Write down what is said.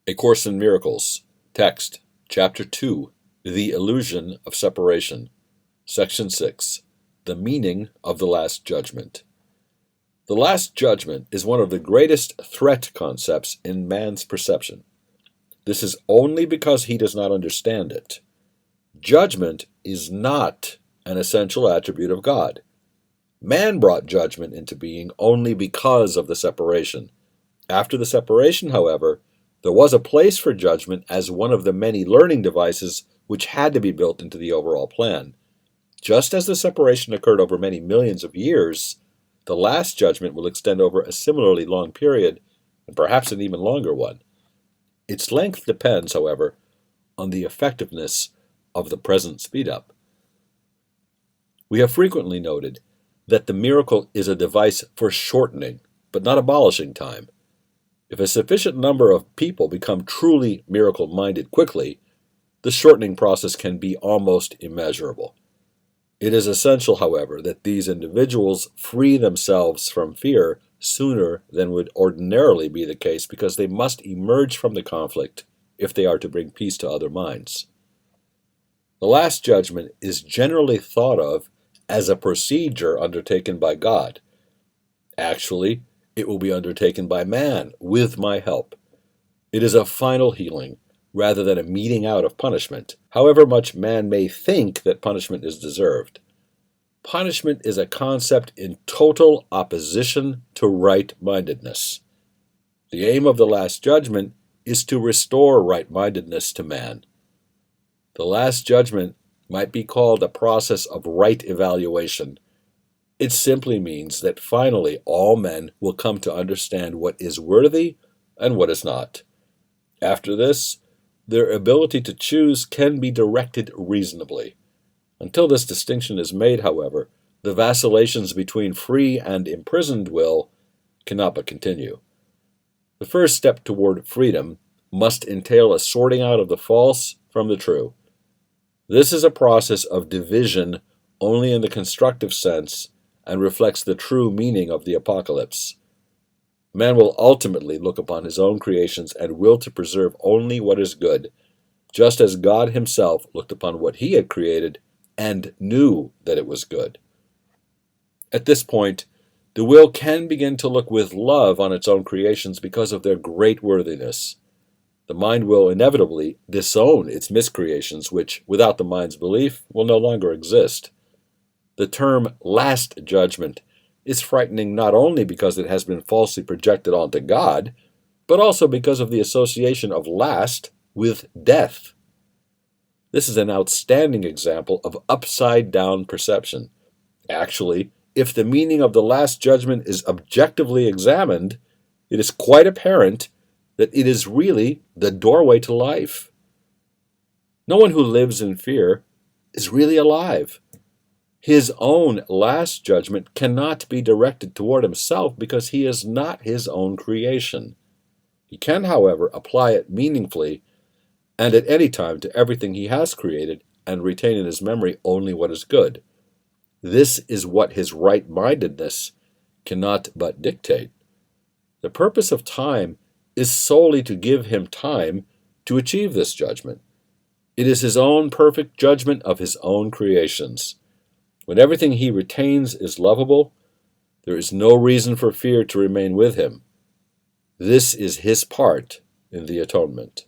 A Course in Miracles. Text, Chapter 2, The Illusion of Separation. Section 6, The Meaning of the Last Judgment. The Last Judgment is one of the greatest threat concepts in man's perception. This is only because he does not understand it. Judgment is not an essential attribute of God. Man brought judgment into being only because of the separation. After the separation, however, there was a place for judgment as one of the many learning devices which had to be built into the overall plan. Just as the separation occurred over many millions of years, the last judgment will extend over a similarly long period, and perhaps an even longer one. Its length depends, however, on the effectiveness of the present speed-up. We have frequently noted that the miracle is a device for shortening, but not abolishing time. If a sufficient number of people become truly miracle-minded quickly, the shortening process can be almost immeasurable. It is essential, however, that these individuals free themselves from fear sooner than would ordinarily be the case, because they must emerge from the conflict if they are to bring peace to other minds. The Last Judgment is generally thought of as a procedure undertaken by God. Actually, it will be undertaken by man with my help. It is a final healing rather than a meting out of punishment, however much man may think that punishment is deserved. Punishment is a concept in total opposition to right-mindedness. The aim of the Last Judgment is to restore right-mindedness to man. The Last Judgment might be called a process of right evaluation. It simply means that finally all men will come to understand what is worthy and what is not. After this, their ability to choose can be directed reasonably. Until this distinction is made, however, the vacillations between free and imprisoned will cannot but continue. The first step toward freedom must entail a sorting out of the false from the true. This is a process of division only in the constructive sense and reflects the true meaning of the apocalypse. Man will ultimately look upon his own creations and will to preserve only what is good, just as God himself looked upon what he had created and knew that it was good. At this point, the will can begin to look with love on its own creations because of their great worthiness. The mind will inevitably disown its miscreations, which, without the mind's belief, will no longer exist. The term last judgment is frightening not only because it has been falsely projected onto God, but also because of the association of last with death. This is an outstanding example of upside-down perception. Actually, if the meaning of the Last Judgment is objectively examined, it is quite apparent that it is really the doorway to life. No one who lives in fear is really alive. His own last judgment cannot be directed toward himself because he is not his own creation. He can, however, apply it meaningfully and at any time to everything he has created and retain in his memory only what is good. This is what his right-mindedness cannot but dictate. The purpose of time is solely to give him time to achieve this judgment. It is his own perfect judgment of his own creations. When everything he retains is lovable, there is no reason for fear to remain with him. This is his part in the atonement.